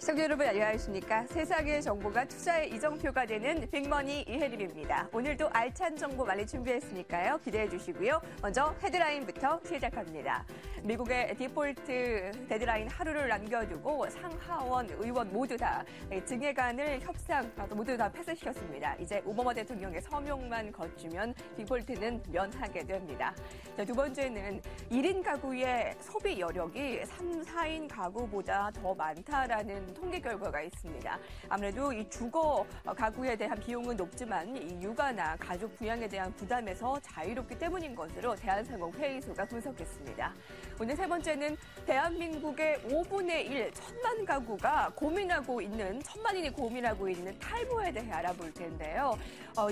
시청자 여러분 안녕하십니까. 세상의 정보가 투자의 이정표가 되는 빅머니 이혜림입니다. 오늘도 알찬 정보 많이 준비했으니까요. 기대해 주시고요. 먼저 헤드라인부터 시작합니다. 미국의 디폴트 데드라인 하루를 남겨두고 상하원 의원 모두 다 증액안을 협상 모두 다 패스시켰습니다. 이제 오바마 대통령의 서명만 거치면 디폴트는 면하게 됩니다. 자, 두 번째는 1인 가구의 소비 여력이 3, 4인 가구보다 더 많다라는 통계 결과가 있습니다. 아무래도 이 주거 가구에 대한 비용은 높지만 이 육아나 가족 부양에 대한 부담에서 자유롭기 때문인 것으로 대한상공회의소가 분석했습니다. 오늘 세 번째는 대한민국의 5분의 1, 1,000만 가구가 천만인이 고민하고 있는 탈모에 대해 알아볼 텐데요.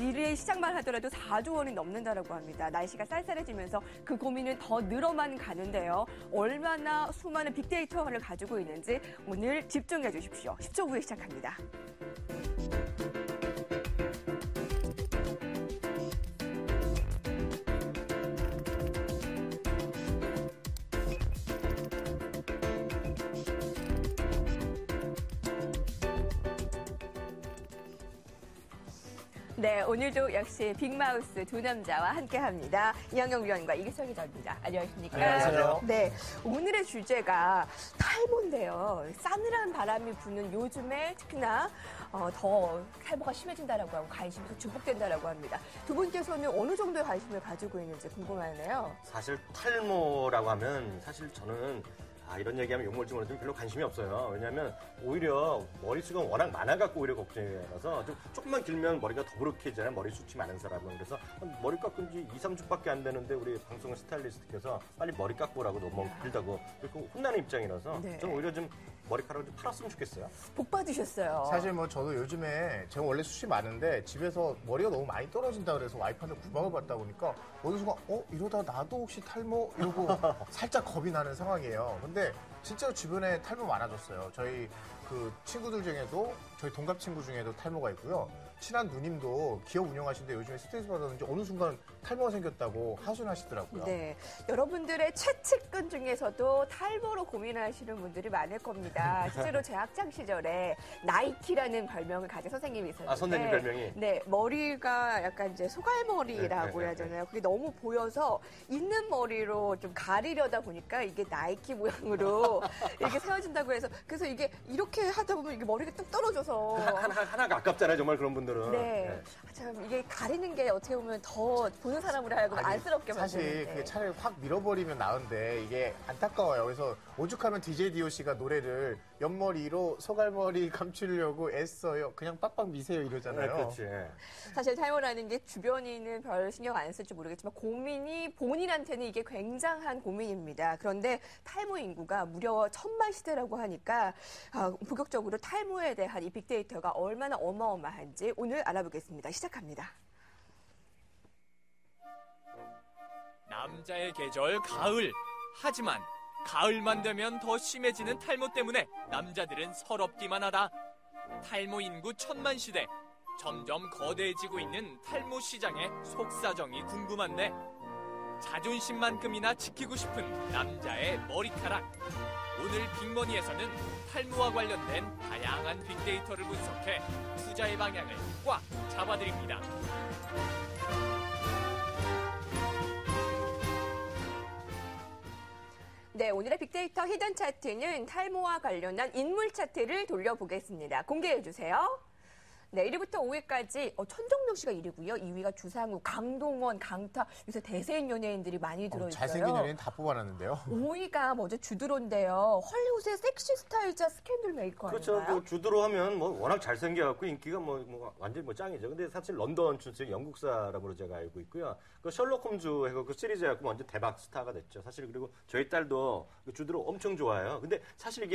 일의 시작만 하더라도 4조 원이 넘는다라고 합니다. 날씨가 쌀쌀해지면서 그 고민은 더 늘어만 가는데요. 얼마나 수많은 빅데이터를 가지고 있는지 오늘 집중해 주십시오. 10초 후에 시작합니다. 네, 오늘도 역시 빅마우스 두 남자와 함께합니다. 이영경 위원과 이기석 기자입니다. 안녕하십니까? 안녕하세요. 네, 오늘의 주제가 탈모인데요. 싸늘한 바람이 부는 요즘에 특히나 더 탈모가 심해진다라고 하고 관심이 더 증폭된다라고 합니다. 두 분께서는 어느 정도의 관심을 가지고 있는지 궁금하네요. 사실 탈모라고 하면 사실 저는 이런 얘기하면 욕먹을지 모르지만 별로 관심이 없어요. 왜냐하면 오히려 머리숱가 워낙 많아갖고 오히려 걱정이라서 조금만 길면 머리가 더부룩해지잖아요. 머리숱이 많은 사람은. 그래서 머리 깎은 지 2, 3주밖에 안 되는데 우리 방송 스타일리스트께서 빨리 머리 깎고 오라고 너무 길다고 그렇게 혼나는 입장이라서 네. 저는 오히려 좀 머리카락을 좀 팔았으면 좋겠어요. 복 받으셨어요. 사실 저도 요즘에 제가 원래 숱이 많은데 집에서 머리가 너무 많이 떨어진다 그래서 와이프한테 구박을 받다 보니까 어느 순간 이러다 나도 혹시 탈모? 이러고 살짝 겁이 나는 상황이에요. 근데 진짜로 주변에 탈모 많아졌어요. 저희 그 친구들 중에도 저희 동갑 친구 중에도 탈모가 있고요. 친한 누님도 기업 운영하시는데 요즘에 스트레스 받았는지 어느 순간 탈모가 생겼다고 하소연하시더라고요. 네, 여러분들의 최측근 중에서도 탈모로 고민하시는 분들이 많을 겁니다. 실제로 제 학창 시절에 나이키라는 별명을 가진 선생님이 있었는데, 선생님 별명이? 네, 머리가 약간 이제 소갈머리라고 해야 되나요? 그게 너무 보여서 있는 머리로 좀 가리려다 보니까 이게 나이키 모양으로 이렇게 세워진다고 해서 그래서 이게 이렇게 하다 보면 이게 머리가 뚝 떨어져서 하나가 아깝잖아요. 정말 그런 분들은. 네. 참 이게 가리는 게 어떻게 보면 더 보는 사람으로 하여금 안쓰럽게 만드는데. 사실 그게 차라리 확 밀어버리면 나은데 이게 안타까워요. 그래서 오죽하면 DJ DOC가 노래를 옆머리로 소갈머리 감추려고 애써요. 그냥 빡빡 미세요 이러잖아요. 네, 그렇지. 사실 탈모라는 게 주변인은 별 신경 안 쓸지 모르겠지만 고민이 본인한테는 이게 굉장한 고민입니다. 그런데 탈모 인구가 무려 1,000만 시대라고 하니까 본격적으로 탈모에 대한 이 빅데이터가 얼마나 어마어마한지 오늘 알아보겠습니다. 시작합니다. 남자의 계절 가을. 하지만 가을만 되면 더 심해지는 탈모 때문에 남자들은 서럽기만 하다. 탈모 인구 1,000만 시대. 점점 거대해지고 있는 탈모 시장의 속사정이 궁금한데 자존심만큼이나 지키고 싶은 남자의 머리카락. 오늘 빅머니에서는 탈모와 관련된 다양한 빅데이터를 분석해 투자의 방향을 꽉 잡아드립니다. 네, 오늘의 빅데이터 히든 차트는 탈모와 관련한 인물 차트를 돌려보겠습니다. 공개해주세요. 네, 1위부터 5위까지 천정명 씨가 1위고요. 2위가 주상우, 강동원, 강타 요새 대세인 연예인들이 많이 들어있어요. 잘생긴 연예인 다 뽑아놨는데요. 5위가 먼저 주드로인데요. 헐리우드의 섹시 스타일자 스캔들 메이커 그렇죠. 아닌가요? 주드로 하면 워낙 잘생겨갖고 인기가 완전히 짱이죠. 근데 사실 런던 출신 영국 사람으로 제가 알고 있고요. 그 셜록 홈즈 해서 그 시리즈 해갖고 완전 대박 스타가 됐죠. 사실 그리고 저희 딸도 그 주드로 엄청 좋아해요. 근데 사실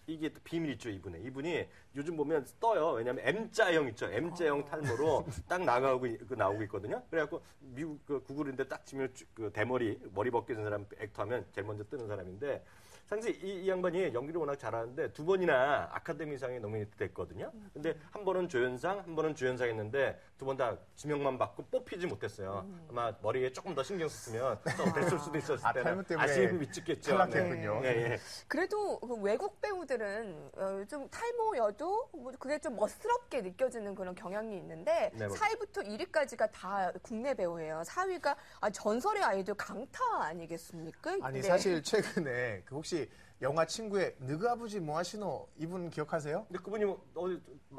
이게 또 비밀 있죠, 이분이 요즘 보면 떠요. 왜냐면 M자형 있죠. M자형 탈모로 딱 나오고 있거든요. 그래갖고 미국 그 구글인데 딱 치면 그 대머리, 머리 벗겨진 사람 액터하면 제일 먼저 뜨는 사람인데 사실 이 양반이 연기를 워낙 잘하는데 두 번이나 아카데미상에 노미네이트 됐거든요. 근데 한 번은 조연상, 한 번은 주연상 했는데 두 번 다 지명만 받고 뽑히지 못했어요. 아마 머리에 조금 더 신경 썼으면 또 됐을 수도 있었을 텐데 탈모 때문에 아쉬움이 있겠죠. 탈락했군요. 네. 예. 그래도 그 외국 배우들은 좀 탈모여도 뭐 그게 좀 멋스럽게 느껴지는 그런 경향이 있는데 네, 4위부터 1위까지가 다 국내 배우예요. 4위가 전설의 아이돌 강타 아니겠습니까? 아니 네. 사실 최근에 그 혹시 영화 친구의 느그 아버지 뭐 하시노 이분 기억하세요? 근데 그분이 뭐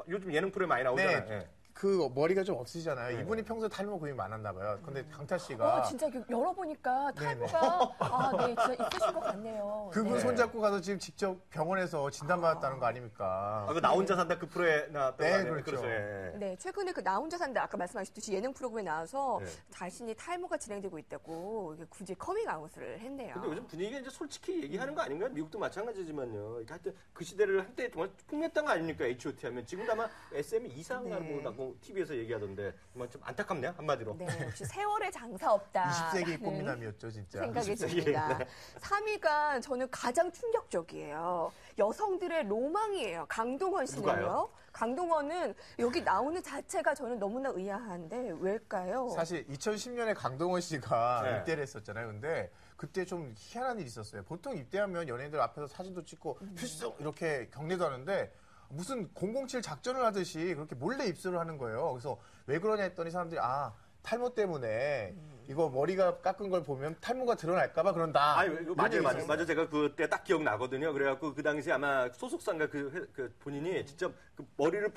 요즘 예능 프로에 많이 나오잖아요. 네. 예. 그 머리가 좀 없으시잖아요. 네. 이분이 평소에 탈모 고민이 많았나 봐요. 근데 강타 씨가 진짜 열어보니까 네네. 탈모가 네, 진짜 있으신 것 같네요. 그분 네. 손잡고 가서 지금 직접 병원에서 진단받았다는 거 아닙니까? 나 혼자 산다 그 프로에 나왔던 네, 거 아니에요? 그렇죠. 예. 네, 최근에 그 나 혼자 산다 아까 말씀하셨듯이 예능 프로그램에 나와서 네. 자신이 탈모가 진행되고 있다고 이게 굳이 커밍아웃을 했네요. 근데 요즘 분위기가 이제 솔직히 얘기하는 거 아닌가요? 미국도 마찬가지지만요. 이게 하여튼 그 시대를 한때 정말 풍미했던 거 아닙니까? H.O.T 하면 지금도 아마 SM이 이상하는 거라고 TV에서 얘기하던데 정말 좀 안타깝네요 한마디로. 네, 역시 세월의 장사 없다. 20세기 꽃미남이었죠, 진짜. 생각이 20세기. 듭니다. 3위가 저는 가장 충격적이에요. 여성들의 로망이에요. 강동원 씨는요. 누가요? 강동원은 여기 나오는 자체가 저는 너무나 의아한데 왜일까요? 사실 2010년에 강동원 씨가 네. 입대를 했었잖아요. 근데 그때 좀 희한한 일이 있었어요. 보통 입대하면 연예인들 앞에서 사진도 찍고 필수 이렇게 경례도 하는데 무슨 007 작전을 하듯이 그렇게 몰래 입수를 하는 거예요. 그래서 왜 그러냐 했더니 사람들이 탈모 때문에 이거 머리가 깎은 걸 보면 탈모가 드러날까봐 그런다. 아니, 이거 맞아요. 제가 그때 딱 기억나거든요. 그래갖고 그 당시 아마 소속사인가 그 본인이 직접 그 머리를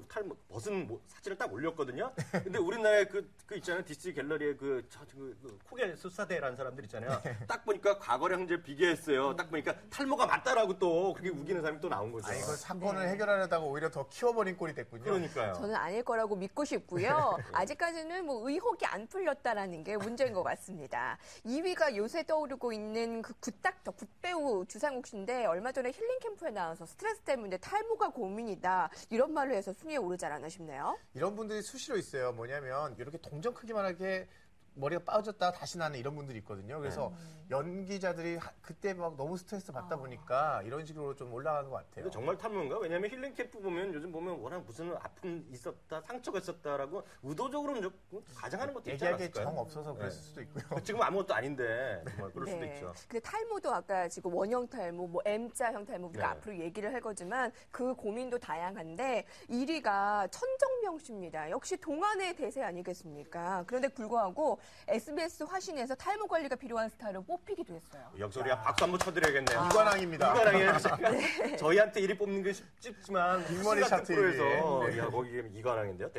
탈모 벗은 사진을 딱 올렸거든요. 근데 우리나라에 그 있잖아요. DC 갤러리에 그 코겔 수사대라는 사람들 있잖아요. 딱 보니까 과거랑 현재 비교했어요. 딱 보니까 탈모가 맞다라고 또 그게 우기는 사람이 또 나온 거죠. 이거 사건을 해결하려다가 오히려 더 키워버린 꼴이 됐군요. 그러니까요. 저는 아닐 거라고 믿고 싶고요. 아직까지는 뭐 의혹이 안 풀렸다라는 게 문제인 것 같습니다. 2위가 요새 떠오르고 있는 그 굿닥터, 굿배우 주상욱 씨인데 얼마 전에 힐링 캠프에 나와서 스트레스 때문에 탈모가 고민이다. 이런 말을 해서 순위에 오르지 않았나 싶네요. 이런 분들이 수시로 있어요. 뭐냐면 이렇게 동전 크기만 하게 머리가 빠졌다 다시 나는 이런 분들이 있거든요. 그래서 연기자들이 그때 막 너무 스트레스 받다 보니까 이런 식으로 좀 올라가는 것 같아요. 근데 정말 탈모인가? 왜냐면 힐링 캠프 보면 요즘 보면 워낙 무슨 아픔 있었다, 상처가 있었다라고 의도적으로 좀 가정하는 것도 있지 얘기하기에 않았을까요? 정 없어서 그랬을 수도 있고요. 지금 아무것도 아닌데 정말 그럴 수도 있죠. 근데 탈모도 아까 지금 원형 탈모, 뭐 M자형 탈모 우리가 네. 앞으로 얘기를 할 거지만 그 고민도 다양한데 1위가 천정명 씨입니다. 역시 동안의 대세 아니겠습니까? 그런데 불구하고 SBS 화신에서 탈모 관리가 필요한 스타로 뽑히기도 했어요. 역소리야 박수 한번 쳐드려야겠네요. 이관왕입니다. 이관왕이에요. 저희한테 1위 뽑는 게 쉽지만 빅머리 같은 차트 프로에서 1위. 야, 거기 이관왕인데요.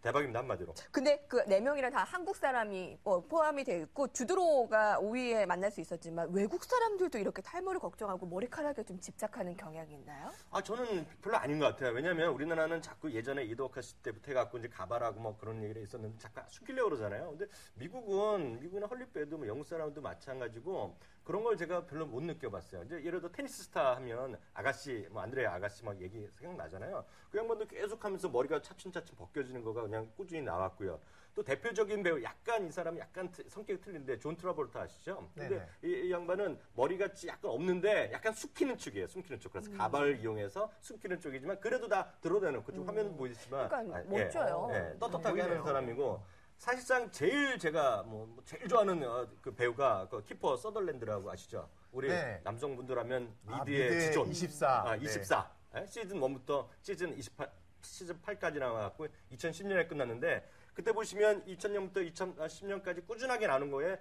대박입니다 한마디로. 근데 그 4명이랑 다 한국 사람이 포함이 되어 있고 주드로가 5위에 만날 수 있었지만 외국 사람들도 이렇게 탈모를 걱정하고 머리카락에 좀 집착하는 경향이 있나요? 저는 별로 아닌 것 같아요. 왜냐하면 우리나라는 자꾸 예전에 이도카 씨 때부터 해갖고 이제 가발하고 뭐 그런 얘기를 있었는데 자꾸 숨기려고 그러잖아요. 근데 미국이나 헐리우드도 뭐 영국 사람도 마찬가지고 그런 걸 제가 별로 못 느껴봤어요. 이제 예를 들어 테니스 스타 하면 아가씨, 뭐 안드레 아가씨 막 얘기 생각나잖아요. 그 양반도 계속하면서 머리가 차츰차츰 벗겨지는 거가 그냥 꾸준히 나왔고요. 또 대표적인 배우, 약간 이 사람이 약간 성격이 틀린데 존 트라볼타 아시죠? 근데 이 양반은 머리가 약간 없는데 약간 숨기는 쪽이에요. 숨기는 쪽. 그래서 가발을 이용해서 숨기는 쪽이지만 그래도 다 드러내놓고 좀 화면은 보이지만 그러니까 멋져요. 떳떳하게 하는 사람이고 사실상 제가 제일 좋아하는 그 배우가 그 키퍼 서덜랜드라고 아시죠? 우리 네. 남성분들 하면 미드의 미드의 지존. 24. 24. 시즌 1부터 시즌 8까지 나와갖고 2010년에 끝났는데 그때 보시면 2000년부터 2010년까지 꾸준하게 나오는 거에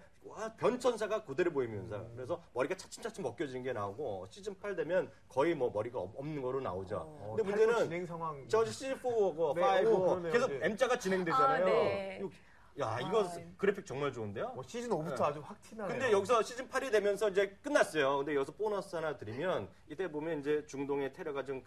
변천사가 그대로 보이면서 그래서 머리가 차츰차츰 벗겨지는 게 나오고 시즌 8 되면 거의 뭐 머리가 없는 거로 나오죠. 근데 문제는 진행 상황 저 시즌 4고 네, 5 그러네요. 계속 네. M자가 진행되잖아요. 네. 야, 이거 그래픽 정말 좋은데요? 시즌 5부터 아주 확 티나네요. 근데 여기서 시즌 8이 되면서 이제 끝났어요. 근데 여기서 보너스 하나 드리면 이때 보면 이제 중동의 테러가 좀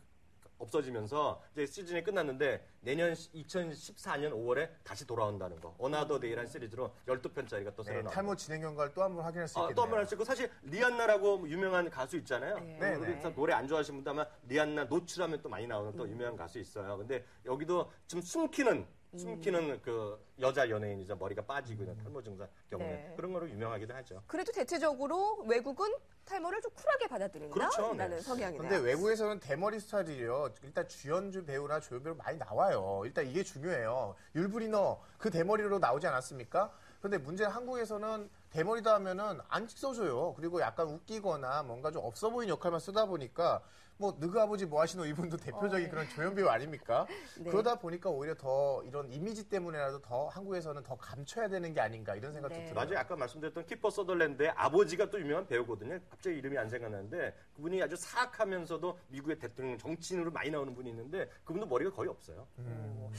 없어지면서 이제 시즌이 끝났는데 내년 2014년 5월에 다시 돌아온다는 거. 어나더 데이라는 시리즈로 12편짜리가 또 새로 나옵니다. 탈모 진행 경과를 또 한 번 확인할 수 있겠네요. 또 한 번 할 수 있고 사실 리안나라고 유명한 가수 있잖아요. 네. 우리 노래 안 좋아하시는 분도 아마 리안나 노출하면 또 많이 나오는 또 유명한 가수 있어요. 근데 여기도 좀 숨기는 숨기는 그 여자 연예인이자 머리가 빠지고 있는 탈모 증상 경우에 네. 그런 거로 유명하기도 하죠. 그래도 대체적으로 외국은 탈모를 좀 쿨하게 받아들인다? 그렇죠. 라는 네. 성향이네요. 근데 외국에서는 대머리 스타일이요. 일단 주연주 배우나 조연배우 많이 나와요. 일단 이게 중요해요. 율브리너 그 대머리로 나오지 않았습니까? 근데 문제는 한국에서는 대머리다 하면은 안 써줘요. 그리고 약간 웃기거나 뭔가 좀 없어 보이는 역할만 쓰다 보니까 뭐 너그 아버지 뭐 하시노 이분도 대표적인 그런 조연배우 아닙니까? 네. 그러다 보니까 오히려 더 이런 이미지 때문에라도 더 한국에서는 더 감춰야 되는 게 아닌가 이런 생각도 네. 들어요. 맞아요. 아까 말씀드렸던 키퍼 서덜랜드의 아버지가 또 유명한 배우거든요. 갑자기 이름이 안 생각나는데 그분이 아주 사악하면서도 미국의 대통령 정치인으로 많이 나오는 분이 있는데 그분도 머리가 거의 없어요.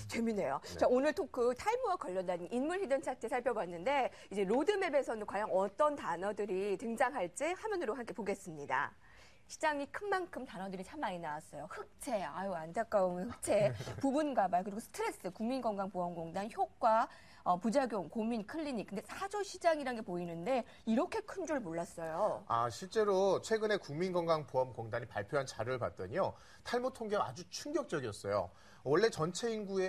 재미네요. 자, 오늘 토크 탈모와 관련된 인물 히든 차트 살펴봤는데 이제 로드맵에서는 과연 어떤 단어들이 등장할지 화면으로 함께 보겠습니다. 시장이 큰 만큼 단어들이 참 많이 나왔어요. 흑채, 아유 안타까운 흑채, 부분가발, 그리고 스트레스, 국민건강보험공단, 효과, 부작용, 고민, 클리닉. 근데 사조시장이라는 게 보이는데 이렇게 큰 줄 몰랐어요. 아, 실제로 최근에 국민건강보험공단이 발표한 자료를 봤더니요. 탈모 통계가 아주 충격적이었어요. 원래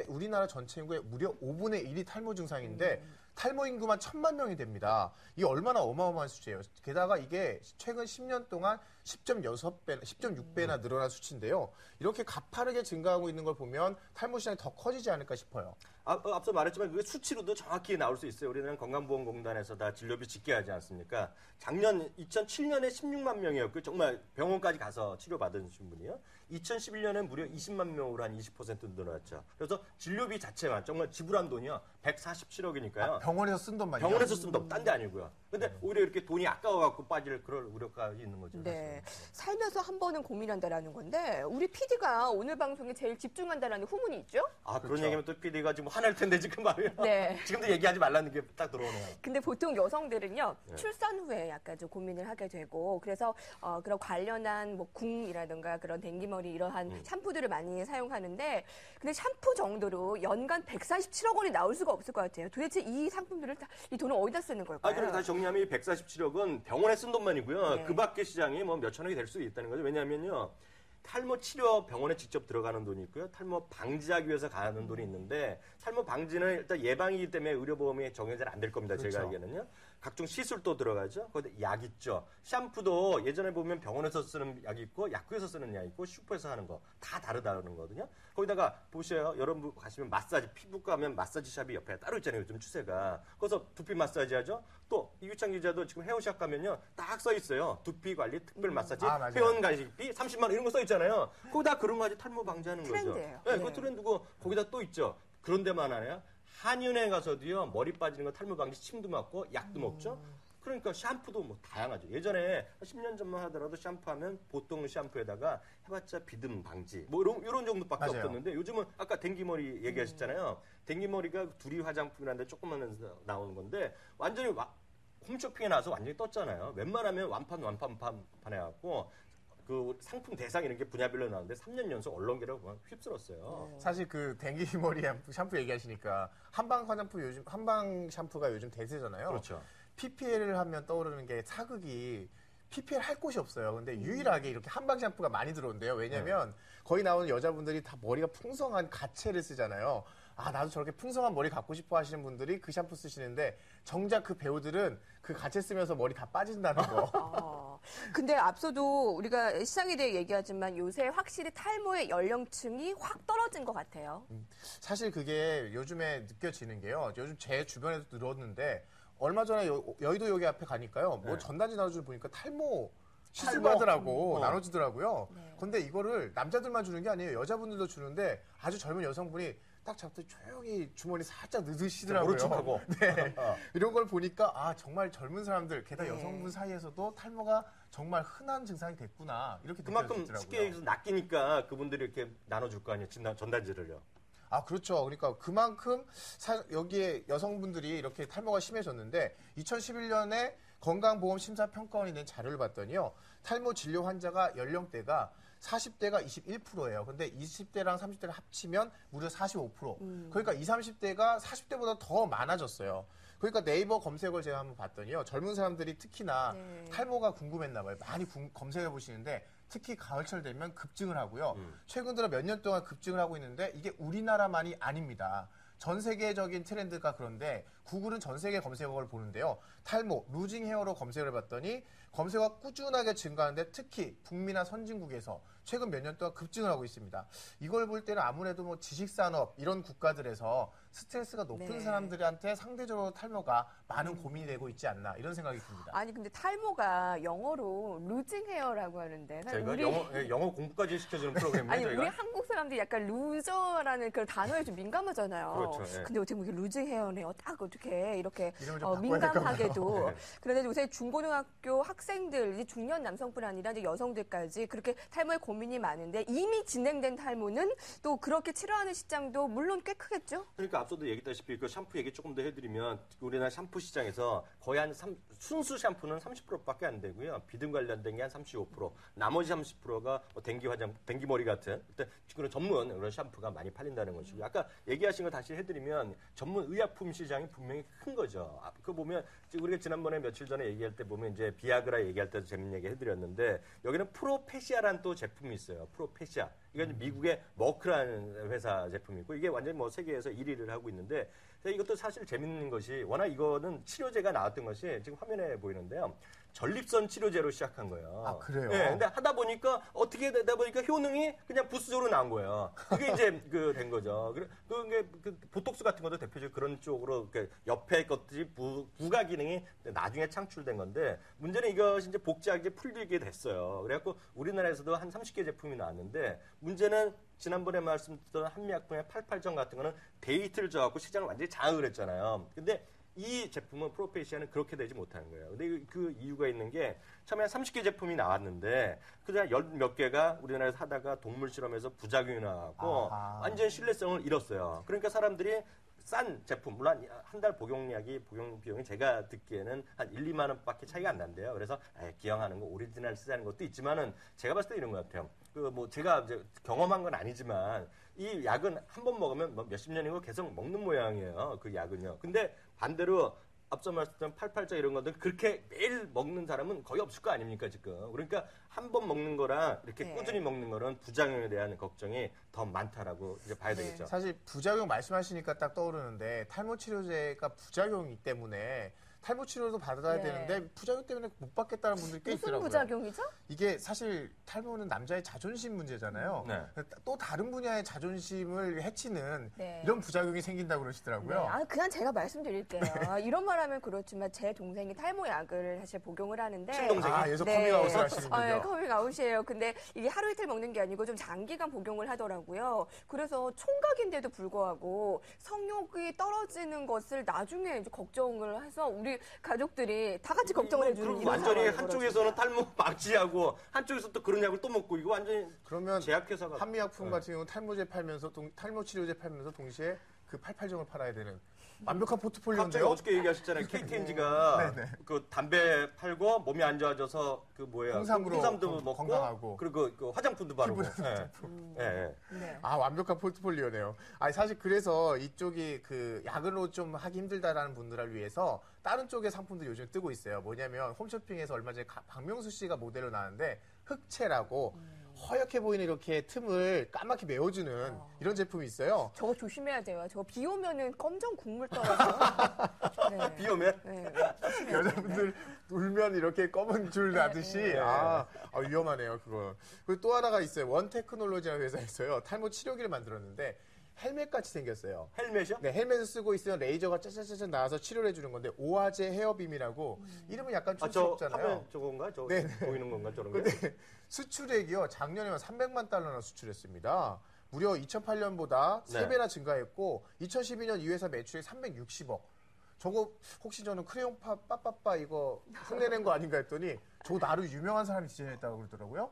우리나라 전체 인구의 무려 5분의 1이 탈모 증상인데 탈모 인구만 1,000만 명이 됩니다. 이게 얼마나 어마어마한 수치예요. 게다가 이게 최근 10년 동안 10.6배나 늘어난 수치인데요. 이렇게 가파르게 증가하고 있는 걸 보면 탈모 시장이 더 커지지 않을까 싶어요. 앞서 말했지만 그게 수치로도 정확히 나올 수 있어요. 우리는 건강보험공단에서 다 진료비 집계하지 않습니까? 작년 2007년에 16만 명이었고 정말 병원까지 가서 치료받으신 분이요. 2011년에 무려 20만 명으로 한 20% 늘어났죠. 그래서 진료비 자체만 정말 지불한 돈이요. 147억이니까요. 병원에서 쓴 돈만요. 병원에서 쓴 돈, 딴 데 아니고요. 근데 오히려 이렇게 돈이 아까워갖고 빠질 그럴 우려까지 있는 거죠. 네. 살면서 한 번은 고민한다라는 건데 우리 PD가 오늘 방송에 제일 집중한다라는 후문이 있죠? 아, 그런 그렇죠. 얘기하면 또 PD가 지금 화날 텐데 지금 말이에요. 네. 지금도 얘기하지 말라는 게 딱 들어오네요. 근데 보통 여성들은요 네. 출산 후에 약간 좀 고민을 하게 되고 그래서 그런 관련한 뭐 궁이라든가 그런 댕기머리 이러한 샴푸들을 많이 사용하는데 근데 샴푸 정도로 연간 147억 원이 나올 수가 없을 것 같아요. 도대체 이 상품들을 이 돈을 어디다 쓰는 걸까요? 그럼 다시 정리하면 이 147억은 병원에 쓴 돈만이고요. 네. 그 밖의 시장이 뭐 몇천억이 될 수 있다는 거죠. 왜냐하면요. 탈모 치료 병원에 직접 들어가는 돈이 있고요. 탈모 방지하기 위해서 가는 돈이 있는데 탈모 방지는 일단 예방이기 때문에 의료보험이 적용이 잘 안 될 겁니다. 그렇죠. 제가 알기에는요. 각종 시술도 들어가죠. 거기다 약 있죠. 샴푸도 예전에 보면 병원에서 쓰는 약이 있고 약국에서 쓰는 약이 있고 슈퍼에서 하는 거 다 다르다는 거거든요. 거기다가 보셔요. 여러분 가시면 마사지 피부과 하면 마사지 샵이 옆에 따로 있잖아요. 요즘 추세가. 거기서 두피 마사지 하죠. 또 이규창 기자도 지금 헤어샵 가면요. 딱 써 있어요. 두피 관리 특별 마사지 아, 맞아요. 회원 가입비 30만 원 이런 거 써 있잖아요. 거기다 그런 거 가지고 탈모 방지하는 트렌드예요. 거죠. 네, 네. 그 트렌드고 거기다 또 있죠. 그런 데만 하나요? 한의원에 가서도요. 머리 빠지는 거 탈모 방지 침도 맞고 약도 먹죠. 그러니까 샴푸도 뭐 다양하죠. 예전에 10년 전만 하더라도 샴푸하면 보통 샴푸에다가 해봤자 비듬 방지 뭐 이런 정도밖에 맞아요. 없었는데 요즘은 아까 댕기머리 얘기하셨잖아요. 댕기머리가 두리 화장품이라는데 조금만 나오는 건데 완전히 홈쇼핑에 나와서 완전히 떴잖아요. 웬만하면 완판 해갖고 그 상품 대상 이런 게 분야별로 나오는데 3년 연속 언론계라고 보면 휩쓸었어요. 사실 그 댕기머리 샴푸 얘기하시니까 한방 샴푸가 요즘 대세잖아요. 그렇죠. PPL을 하면 떠오르는 게 사극이 PPL 할 곳이 없어요. 근데 유일하게 이렇게 한방 샴푸가 많이 들어온대요. 왜냐면 거기 나오는 여자분들이 다 머리가 풍성한 가채를 쓰잖아요. 아, 나도 저렇게 풍성한 머리 갖고 싶어 하시는 분들이 그 샴푸 쓰시는데 정작 그 배우들은 그 가채 쓰면서 머리 다 빠진다는 거. 근데 앞서도 우리가 시장에 대해 얘기하지만 요새 확실히 탈모의 연령층이 확 떨어진 것 같아요. 사실 그게 요즘에 느껴지는 게요. 요즘 제 주변에도 늘었는데 얼마 전에 여의도 여기 앞에 가니까요. 뭐 네. 전단지 나눠주는 보니까 탈모 시술받으라고 나눠주더라고요. 네. 근데 이거를 남자들만 주는 게 아니에요. 여자분들도 주는데 아주 젊은 여성분이 딱 잡더니 조용히 주머니 살짝 넣으시더라고요. 모른 척하고. 네. 이런 걸 보니까 아 정말 젊은 사람들 게다가 네. 여성분 사이에서도 탈모가 정말 흔한 증상이 됐구나 이렇게 그만큼 느껴지더라고요. 쉽게 얘기해서 낚이니까 그분들이 이렇게 나눠줄 거 아니에요. 전단지를요. 아, 그렇죠. 그러니까 그만큼 여기에 여성분들이 이렇게 탈모가 심해졌는데 2011년에 건강보험심사평가원이 낸 자료를 봤더니요. 탈모 진료 환자가 연령대가 40대가 21%예요. 근데 20대랑 30대를 합치면 무려 45%. 그러니까 20, 30대가 40대보다 더 많아졌어요. 그러니까 네이버 검색어를 제가 한번 봤더니요. 젊은 사람들이 특히나 네. 탈모가 궁금했나 봐요. 많이 검색해 보시는데 특히 가을철 되면 급증을 하고요. 최근 들어 몇 년 동안 급증을 하고 있는데 이게 우리나라만이 아닙니다. 전 세계적인 트렌드가 그런데 구글은 전 세계 검색어를 보는데요. 탈모, 루징 헤어로 검색을 해봤더니 검색어가 꾸준하게 증가하는데 특히 북미나 선진국에서 최근 몇 년 동안 급증을 하고 있습니다. 이걸 볼 때는 아무래도 뭐 지식산업 이런 국가들에서 스트레스가 높은 네. 사람들한테 상대적으로 탈모가 많은 고민이 되고 있지 않나 이런 생각이 듭니다. 아니 근데 탈모가 영어로 루징 헤어라고 하는데 사실 저희가 영어 공부까지 시켜주는 프로그램이에요. 아니 저희가. 우리 한국 사람들이 약간 루저라는 그런 단어에 좀 민감하잖아요. 그렇죠, 예. 근데 어떻게 보면 루징 헤어네요. 딱 어떻게 이렇게 이름을 좀 바꿔야 민감하게도. 네. 그런데 요새 중고등학교 학생들, 이제 중년 남성뿐 아니라 이제 여성들까지 그렇게 탈모에 고민이 많은데 이미 진행된 탈모는 또 그렇게 치료하는 시장도 물론 꽤 크겠죠. 그러니까 앞서도 얘기했다시피 그 샴푸 얘기 조금 더 해드리면 우리나라 샴푸 시장에서 거의 순수 샴푸는 30%밖에 안 되고요. 비듬 관련된 게 한 35%, 나머지 30%가 뭐 댕기 머리 같은 그런 전문 그런 샴푸가 많이 팔린다는 것이고 아까 얘기하신 거 다시 해드리면 전문 의약품 시장이 분명히 큰 거죠. 그거 보면 우리가 지난번에 며칠 전에 얘기할 때 보면 이제 비아그라 얘기할 때도 재밌는 얘기 해드렸는데 여기는 프로페시아라는 또 제품이 있어요. 프로페시아. 이건 미국의 머크라는 회사 제품이고 이게 완전히 뭐 세계에서 1위를 하고 있는데 이것도 사실 재밌는 것이 워낙 이거는 치료제가 나왔던 것이 지금 화면에 보이는데요. 전립선 치료제로 시작한 거예요. 아, 그래요? 네, 근데 하다 보니까 어떻게 되다 보니까 효능이 그냥 부수적으로 나온 거예요. 그게 이제 된 거죠. 그게 보톡스 같은 것도 대표적으로 그런 쪽으로 옆에 것들이 부가 기능이 나중에 창출된 건데 문제는 이것이 이제 복제하게 풀리게 됐어요. 그래갖고 우리나라에서도 한 30개 제품이 나왔는데 문제는 지난번에 말씀드렸던 한미약품의 88정 같은 거는 데이트를 줘갖고 시장을 완전히 장악을 했잖아요. 근데 이 제품은 프로페시아는 그렇게 되지 못하는 거예요. 근데 그 이유가 있는 게 처음에 한 30개 제품이 나왔는데 그냥 몇 개가 우리나라에서 하다가 동물 실험에서 부작용이 나고 완전 신뢰성을 잃었어요. 그러니까 사람들이 싼 제품, 물론 한 달 복용 비용이 제가 듣기에는 한 1, 2만 원밖에 차이가 안 난대요. 그래서 기왕하는 거 오리지널 쓰자는 것도 있지만은 제가 봤을 때 이런 것 같아요. 제가 이제 경험한 건 아니지만 이 약은 한 번 먹으면 몇십 년이고 계속 먹는 모양이에요. 그 약은요. 근데 반대로 앞서 말씀드린 88자 이런 것들 그렇게 매일 먹는 사람은 거의 없을 거 아닙니까 지금. 그러니까 한 번 먹는 거랑 이렇게 꾸준히 먹는 거는 부작용에 대한 걱정이 더 많다라고 이제 봐야 되겠죠. 사실 부작용 말씀하시니까 딱 떠오르는데 탈모 치료제가 부작용이기 때문에 탈모 치료도 받아야 되는데 부작용 때문에 못 받겠다는 분들이 꽤 무슨 있더라고요. 부작용이죠? 이게 사실 탈모는 남자의 자존심 문제잖아요. 네. 또 다른 분야의 자존심을 해치는 네. 이런 부작용이 생긴다고 그러시더라고요. 네. 그냥 제가 말씀드릴게요. 이런 말하면 그렇지만 제 동생이 탈모 약을 사실 복용을 하는데 친동생이? 여기서 커밍아웃을 하시는군요. 네, 커밍아웃이에요. 근데 이게 하루 이틀 먹는 게 아니고 좀 장기간 복용을 하더라고요. 그래서 총각인데도 불구하고 성욕이 떨어지는 것을 나중에 이제 걱정을 해서 우리 가족들이 다 같이 걱정을 해주는 그럼 이런 완전히 상황이 한쪽에서는 탈모 방지하고 한쪽에서 또 그런 약을 또 먹고 이거 완전히 그러면 제약회사가 한미약품 같은 경우는 탈모제 팔면서 탈모 치료제 팔면서 동시에 그 88정을 팔아야 되는 완벽한 갑자기 포트폴리오인데요. 어저께 얘기하셨잖아요. KTNG가 그 담배 팔고 몸이 안 좋아져서 그 뭐야 홍삼도 먹고 건강하고 그리고 그 화장품도 바르고. 예. 네. 완벽한 포트폴리오네요. 사실 그래서 이쪽이 그 약으로 좀 하기 힘들다라는 분들을 위해서 다른 쪽의 상품도 요즘 뜨고 있어요. 뭐냐면 홈쇼핑에서 얼마 전에 박명수 씨가 모델로 나왔는데 흑채라고 허옇게 보이는 이렇게 틈을 까맣게 메워주는 이런 제품이 있어요. 저거 조심해야 돼요. 저거 비 오면은 검정 국물 떨어져. 네. 비 오면? 네. 여자분들 울면 이렇게 검은 줄 나듯이 위험하네요 그거. 그리고 또 하나가 있어요. 원테크놀로지라는 회사에서요 탈모 치료기를 만들었는데 헬멧 같이 생겼어요. 헬멧이요? 네, 헬멧을 쓰고 있으면 레이저가 짜자짜자 나와서 치료를 해주는 건데 오아제 헤어빔이라고 이름은 약간 촌스럽잖아요. 화면 저건가? 저 보이는 건가 저런 게? 근데 수출액이요 작년에만 300만 달러나 수출했습니다. 무려 2008년보다 3배나 증가했고 2012년 이 회사 매출이 360억. 저거 혹시 저는 크레용파 빠빠빠 이거 흉내낸 거 아닌가 했더니 저거 나름 유명한 사람이 디자인했다고 그러더라고요.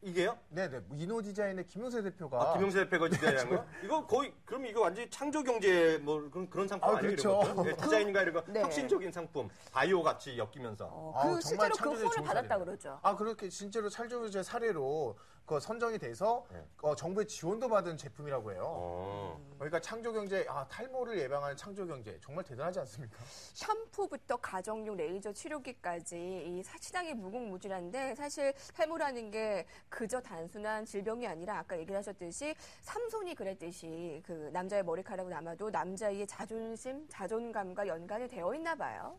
이게요? 네네. 이노 디자인의 김용세 대표가. 김용세 대표가 디자인한 거? 이거 거의, 그럼 이거 완전히 창조 경제 뭐 그런 상품 아니에요? 그렇죠. 이런 것들? 디자인과 이런 거 네. 혁신적인 상품, 바이오 같이 엮이면서. 실제로 그 창조적인 후원을 좋은 받았다 사례네요. 그러죠. 그렇게 진짜로 찰조제 사례로 선정이 돼서 네. 정부의 지원도 받은 제품이라고 해요. 어. 그러니까 창조경제, 탈모를 예방하는 창조경제 정말 대단하지 않습니까? 샴푸부터 가정용 레이저 치료기까지 이 시장이 무궁무진한데 사실 탈모라는 게 그저 단순한 질병이 아니라 아까 얘기를 하셨듯이 삼손이 그랬듯이 그 남자의 머리카락은 아마도 남자의 자존심, 자존감과 연관이 되어 있나 봐요.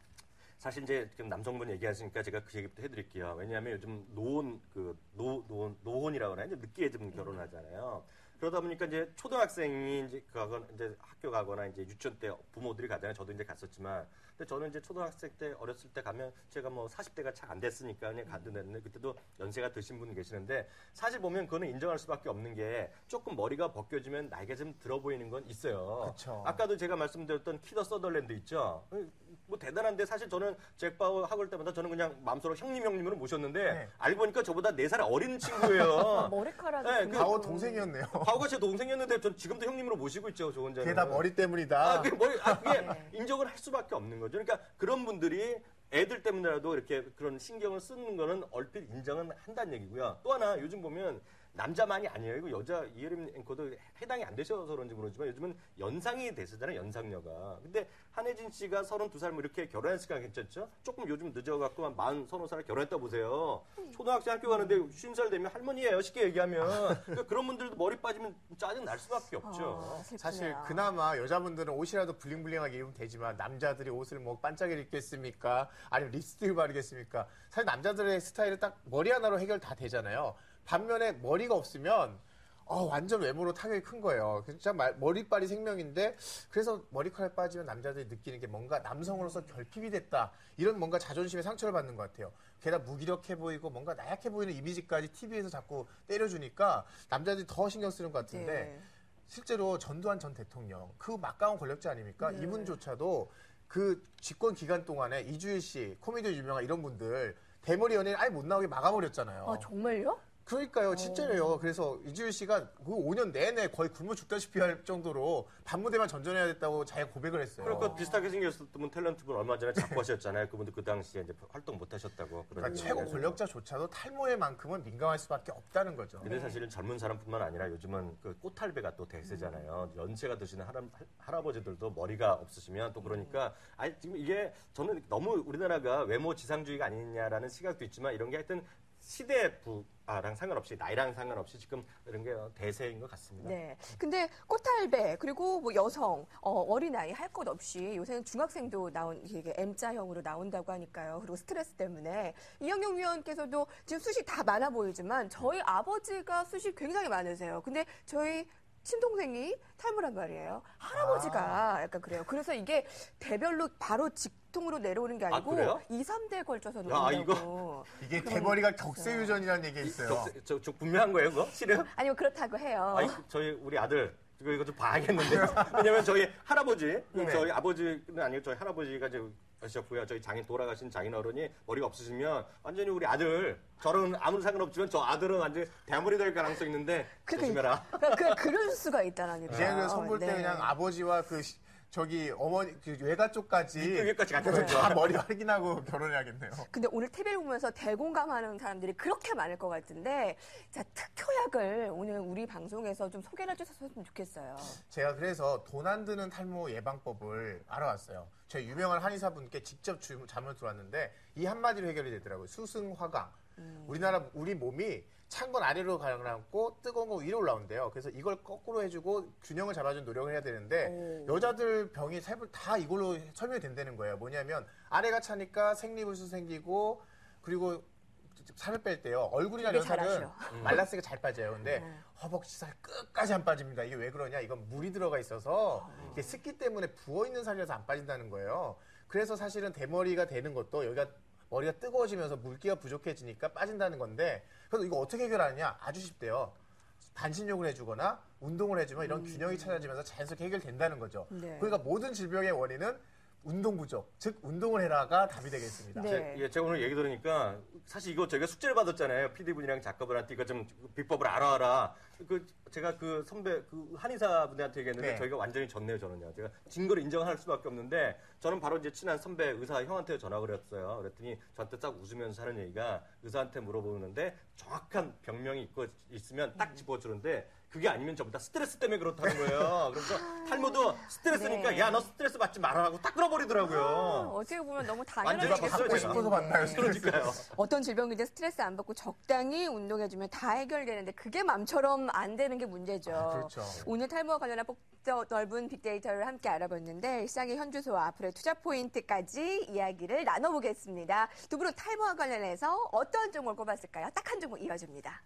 사실 이제 지금 남성분 얘기하시니까 제가 그 얘기부터 해드릴게요. 왜냐하면 요즘 노혼이라고 하나요? 늦게 좀 결혼하잖아요. 그러다 보니까 이제 초등학생이 이제 학교 가거나 이제 유치원 때 부모들이 가잖아요. 저도 이제 갔었지만. 근데 저는 이제 초등학생 때 어렸을 때 가면 제가 뭐 40대가 잘 안 됐으니까 그냥 가는데 그때도 연세가 드신 분 계시는데 사실 보면 그거는 인정할 수밖에 없는 게 조금 머리가 벗겨지면 나이가 좀 들어 보이는 건 있어요. 그쵸. 아까도 제가 말씀드렸던 키더 서덜랜드 있죠. 뭐 대단한데 사실 저는 잭바우 학올 때마다 저는 그냥 마음속으로 형님으로 모셨는데 네. 알고 보니까 저보다 4살 어린 친구예요. 머리카락이 네, 굉장히 바오 동생이었네요. 바우가 제 동생이었는데 전 지금도 형님으로 모시고 있죠. 저 혼자는. 그게 다 머리 때문이다. 그게 네. 인정을 할 수밖에 없는 거죠. 그러니까 그런 분들이 애들 때문에라도 이렇게 그런 신경을 쓰는 거는 얼핏 인정은 한다는 얘기고요. 또 하나 요즘 보면 남자만이 아니에요. 이거 여자 이혜림 앵커도 해당이 안 되셔서 그런지 모르지만 요즘은 연상이 되시잖아요. 연상녀가. 근데 한혜진 씨가 32살 뭐 이렇게 결혼했으니까 괜찮죠? 조금 요즘 늦어갖고 한 40, 30살 결혼했다 보세요. 초등학생 학교 가는데 50살 되면 할머니예요. 쉽게 얘기하면. 그러니까 그런 분들도 머리 빠지면 짜증 날 수밖에 없죠. 슬프네요. 사실 그나마 여자분들은 옷이라도 블링블링하게 입으면 되지만 남자들이 옷을 뭐 반짝이게 입겠습니까? 아니면 립스틱을 바르겠습니까? 사실 남자들의 스타일은 딱 머리 하나로 해결 다 되잖아요. 반면에 머리가 없으면 완전 외모로 타격이 큰 거예요. 진짜 머리빨이 생명인데 그래서 머리카락 빠지면 남자들이 느끼는 게 뭔가 남성으로서 결핍이 됐다. 이런 뭔가 자존심에 상처를 받는 것 같아요. 게다가 무기력해 보이고 뭔가 나약해 보이는 이미지까지 TV에서 자꾸 때려주니까 남자들이 더 신경 쓰는 것 같은데 네. 실제로 전두환 전 대통령 그 막강한 권력자 아닙니까? 네. 이분조차도 그 집권 기간 동안에 이주일 씨, 코미디 유명한 이런 분들 대머리 연예인 아예 못 나오게 막아버렸잖아요. 정말요? 그러니까요, 진짜래요. 그래서 이주일 씨가 그 5년 내내 거의 굶어 죽다시피 할 정도로 반무대만 전전해야 됐다고 자기가 고백을 했어요. 그러니까 비슷하게 생겼던 탤런트분 얼마 전에 자꾸 하셨잖아요. 그분도 그 당시에 이제 활동 못 하셨다고. 그러니까 최고 권력자조차도 탈모에만큼은 민감할 수밖에 없다는 거죠. 근데 사실은 젊은 사람뿐만 아니라 요즘은 그 꽃탈배가 또 대세잖아요. 연세가 드시는 할아버지들도 머리가 없으시면 또 그러니까 지금 이게 저는 너무 우리나라가 외모 지상주의가 아니냐라는 시각도 있지만 이런 게 하여튼 시대랑 상관없이 나이랑 상관없이 지금 이런 게 대세인 것 같습니다. 네. 근데 꽃탈배 그리고 뭐 여성 어린아이 할 것 없이 요새는 중학생도 이게 M자형으로 나온다고 하니까요. 그리고 스트레스 때문에 이영경 위원께서도 지금 숱이 다 많아 보이지만 저희 아버지가 숱이 굉장히 많으세요. 근데 저희 친동생이 탈모란 말이에요. 할아버지가 약간 그래요. 그래서 이게 대별로 바로 직통으로 내려오는 게 아니고 그래요? 2, 3대에 걸쳐서 야, 내려온다고. 이게 대머리가 격세유전이라는 얘기가 있어요. 저 분명한 거예요, 그거? 실은? 아니요, 그렇다고 해요. 저희 우리 아들 이거 좀 봐야겠는데. 왜냐면 저희 할아버지, 네. 저희 아버지는 아니고 저희 할아버지가 이제 하셨고요. 저희 돌아가신 장인어른이 머리가 없으시면 완전히 우리 아들, 저는 아무 상관없지만 저 아들은 완전히 대머리 될 가능성이 있는데 조심해라. 그럴 수가 있다라니까. 이제 그 손볼 때 그냥 아버지와 어머니 외가 쪽까지 밑에까지 갖다 다 줬죠. 머리 확인하고 결혼해야겠네요. 근데 오늘 TV를 보면서 대공감하는 사람들이 그렇게 많을 것 같은데 자 특효약을 오늘 우리 방송에서 좀 소개를 해주셨으면 좋겠어요. 제가 그래서 돈 안 드는 탈모 예방법을 알아왔어요. 제 유명한 한의사분께 직접 잠을 들어왔는데 이 한마디로 해결이 되더라고요. 수승화강. 우리 몸이 찬 건 아래로 가라앉고 뜨거운 건 위로 올라온대요. 그래서 이걸 거꾸로 해주고 균형을 잡아주는 노력을 해야 되는데 여자들 병이 다 이걸로 설명이 된다는 거예요. 뭐냐면 아래가 차니까 생리불수 생기고 그리고 살을 뺄 때요. 얼굴이나 이런 살은 말랐으니까 잘 빠져요. 근데 허벅지 살 끝까지 안 빠집니다. 이게 왜 그러냐? 이건 물이 들어가 있어서 이게 습기 때문에 부어있는 살이라서 안 빠진다는 거예요. 그래서 사실은 대머리가 되는 것도 여기가 머리가 뜨거워지면서 물기가 부족해지니까 빠진다는 건데 그래서 이거 어떻게 해결하느냐? 아주 쉽대요. 반신욕을 해주거나 운동을 해주면 이런 균형이 찾아지면서 자연스럽게 해결된다는 거죠. 네. 그러니까 모든 질병의 원인은 운동 부족, 즉 운동을 해라가 답이 되겠습니다. 네. 제가 오늘 얘기 들으니까 사실 이거 저희가 숙제를 받았잖아요. PD분이랑 작가분한테 이거 좀 비법을 알아와라. 제가 그 선배, 그 한의사분한테 얘기했는데 네. 저희가 완전히 졌네요, 저는요. 제가 진 걸 인정할 수밖에 없는데 저는 바로 이제 친한 선배 의사 형한테 전화를 했어요. 그랬더니 저한테 딱 웃으면서 하는 얘기가 의사한테 물어보는데 정확한 병명이 있으면 딱 집어주는데 그게 아니면 전부 다 스트레스 때문에 그렇다는 거예요. 그래서 탈모도 스트레스니까 네. 야, 너 스트레스 받지 말아라고 딱 끌어버리더라고요. 어떻게 보면 너무 완전히 당연하게 봤어요, 받고 제가. 싶어서 만나요. 그러니까요. 어떤 질병인데 스트레스 안 받고 적당히 운동해주면 다 해결되는데 그게 맘처럼 안 되는 게 문제죠. 그렇죠. 오늘 탈모와 관련한 넓은 빅데이터를 함께 알아봤는데 시장의 현주소와 앞으로의 투자 포인트까지 이야기를 나눠보겠습니다. 두 분은 탈모와 관련해서 어떤 종목을 꼽았을까요? 딱 한 종목 이어집니다.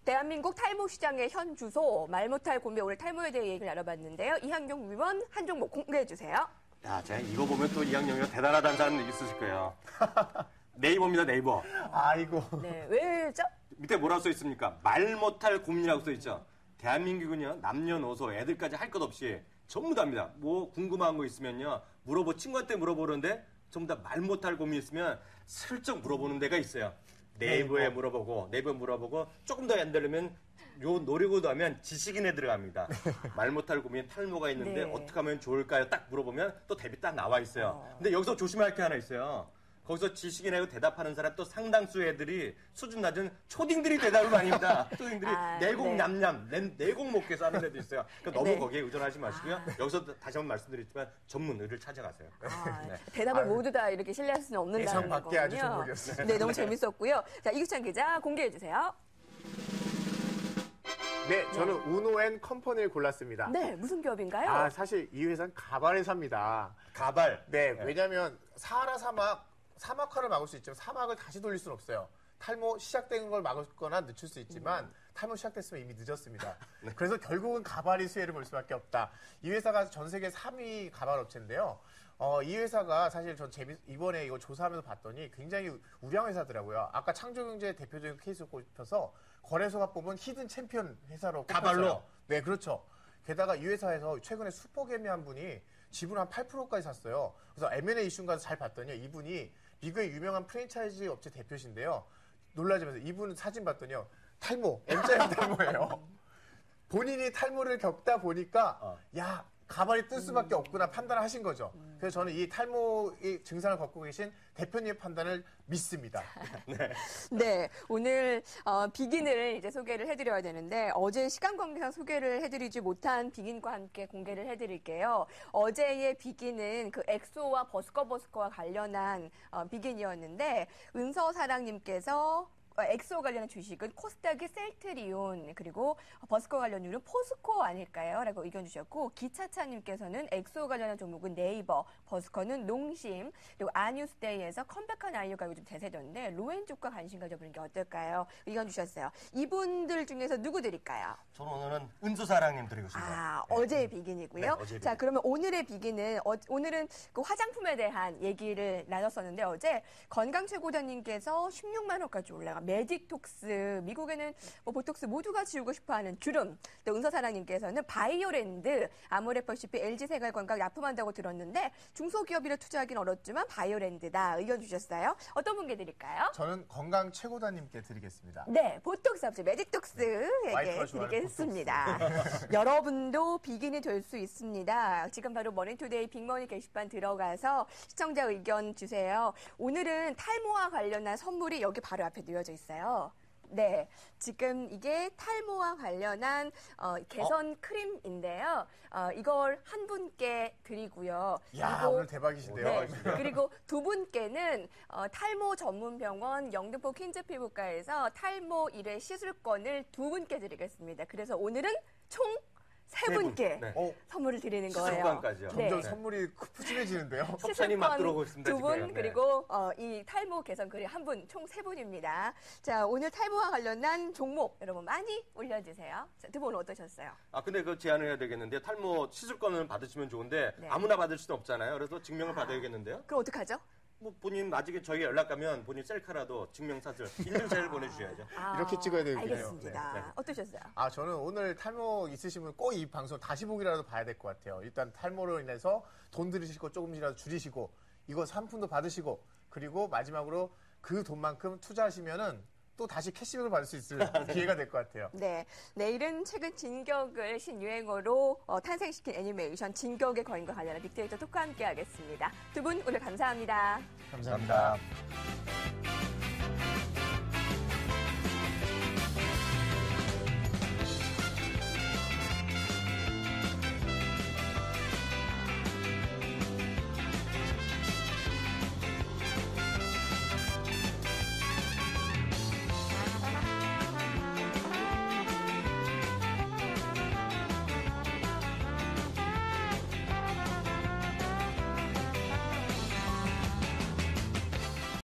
대한민국 탈모 시장의 현 주소, 말 못할 고민 오늘 탈모에 대해 얘기를 나눠봤는데요. 이항용 위원 한 종목 공개해 주세요. 야, 제가 이거 보면 또 이학영이가 대단하다는 사람들 있으실 거예요. 네이버입니다, 네이버. 아이고. 네, 왜죠? 밑에 뭐라고 써 있습니까? 말 못할 고민이라고 써 있죠. 대한민국은요, 남녀노소, 애들까지 할 것 없이 전부 다입니다. 뭐 궁금한 거 있으면요, 친구한테 물어보는데 전부 다 말 못할 고민 있으면 슬쩍 물어보는 데가 있어요. 네이버에 물어보고 조금 더 안 되려면 요 노리고도 하면 지식인에 들어갑니다. 말 못할 고민 탈모가 있는데 네. 어떻게 하면 좋을까요? 딱 물어보면 또 답이 딱 나와 있어요. 근데 여기서 조심할 게 하나 있어요. 거기서 지식인하고 대답하는 사람 또 상당수 애들이 수준 낮은 초딩들이 대답을 많이 합니다. 초딩들이 내공 네. 냠냠, 내공 먹게서 하는 애도 있어요. 그러니까 너무 네. 거기에 의존하지 마시고요. 여기서 다시 한번 말씀드리지만 전문의를 찾아가세요. 네. 대답을 모두 다 이렇게 신뢰할 수는 없는다는 예상 밖의 아주 거군요. 종목이었습니다. 네, 너무 재밌었고요. 자, 이규찬 기자 공개해 주세요. 네, 저는 우노 & 컴퍼니를 골랐습니다. 네, 무슨 기업인가요? 아, 사실 이 회사는 가발을 삽니다. 가발. 네, 왜냐면 사하라 사막화를 막을 수 있지만 사막을 다시 돌릴 수는 없어요. 탈모 시작된 걸 막거나 늦출 수 있지만 탈모 시작됐으면 이미 늦었습니다. 그래서 결국은 가발이 수혜를 볼 수밖에 없다. 이 회사가 전 세계 3위 가발 업체인데요. 이 회사가 사실 전 이번에 이거 조사하면서 봤더니 굉장히 우량 회사더라고요. 아까 창조경제 대표적인 케이스를 꼽혀서 거래소가 뽑은 히든 챔피언 회사로 꼽혔어요. 가발로? 네, 그렇죠. 게다가 이 회사에서 최근에 슈퍼개미한 분이 지분 한 8%까지 샀어요. 그래서 M&A 이슈인가 잘 봤더니 이분이 미국의 유명한 프랜차이즈 업체 대표신데요. 놀라지면서 이분 사진 봤더니요. 탈모, M자형 탈모예요. 본인이 탈모를 겪다 보니까 야, 가발이 뜰 수밖에 없구나 판단을 하신 거죠. 그래서 저는 이 탈모의 증상을 겪고 계신 대표님의 판단을 믿습니다. 네, 오늘 비긴을 이제 소개를 해드려야 되는데 어제 시간 관계상 소개를 해드리지 못한 비긴과 함께 공개를 해드릴게요. 어제의 비긴은 그 엑소와 버스커와 관련한 비긴이었는데 은서사랑님께서 엑소 관련한 주식은 코스닥의 셀트리온 그리고 버스커 관련주는 포스코 아닐까요? 라고 의견 주셨고 기차차님께서는 엑소 관련한 종목은 네이버, 버스커는 농심 그리고 아뉴스데이에서 컴백한 아이유가 요즘 대세던데 로엔족과 관심 가져보는 게 어떨까요? 의견 주셨어요. 이분들 중에서 누구 드릴까요? 저는 오늘은 은수사랑님 드리고 싶습니다. 아, 어제의 비긴이고요. 네, 어제의 자, 비긴. 그러면 오늘의 비긴은 오늘은 그 화장품에 대한 얘기를 나눴었는데 어제 건강최고자님께서 16만 원까지 올라간 매직톡스, 미국에는 뭐 보톡스 모두가 지우고 싶어하는 주름, 또 은서사랑님께서는 바이오랜드, 아모레퍼시피 LG생활건강 납품한다고 들었는데 중소기업이라 투자하기는 어렵지만 바이오랜드다 의견 주셨어요. 어떤 분께 드릴까요? 저는 건강 최고다님께 드리겠습니다. 네, 보톡스 업체 매직톡스에게 와이프가 좋아하는 드리겠습니다. 여러분도 비긴이 될 수 있습니다. 지금 바로 머니투데이 빅머니 게시판 들어가서 시청자 의견 주세요. 오늘은 탈모와 관련한 선물이 여기 바로 앞에 놓여져 있어요. 네, 지금 이게 탈모와 관련한 개선 크림인데요. 이걸 한 분께 드리고요. 야, 그리고 오늘 대박이신데요. 네. 그리고 두 분께는 탈모 전문병원 영등포 퀸즈 피부과에서 탈모 1회 시술권을 두 분께 드리겠습니다. 그래서 오늘은 총 세 분께 네. 선물을 드리는 거예요. 시술관까지요. 네. 점점 선물이 푸짐해지는데요. 협찬이 막 들어오고 있습니다. 두 분, 지금. 네. 그리고 이 탈모 개선 크림 한 분, 총 세 분입니다. 자, 오늘 탈모와 관련한 종목 여러분 많이 올려주세요. 자, 두 분 어떠셨어요? 아, 근데 그 제안을 해야 되겠는데 탈모 시술권을 받으시면 좋은데 네. 아무나 받을 수는 없잖아요. 그래서 증명을 받아야겠는데요. 그럼 어떡하죠? 뭐 본인 나중에 저희가 연락 가면 본인 셀카라도 증명사실 인증사를 보내주셔야죠. 이렇게 찍어야 되겠네요. 알겠습니다. 네, 네. 어떠셨어요? 저는 오늘 탈모 있으시면 꼭 이 방송 다시 보기라도 봐야 될 것 같아요. 일단 탈모로 인해서 돈 들이실 거 조금이라도 줄이시고, 이거 상품도 받으시고, 그리고 마지막으로 그 돈만큼 투자하시면은 또 다시 캐시백을 받을 수 있을 기회가 될 것 같아요. 네. 내일은 최근 진격을 신유행어로 탄생시킨 애니메이션 진격의 거인과 관련한 빅데이터 토크와 함께 하겠습니다. 두 분 오늘 감사합니다. 감사합니다.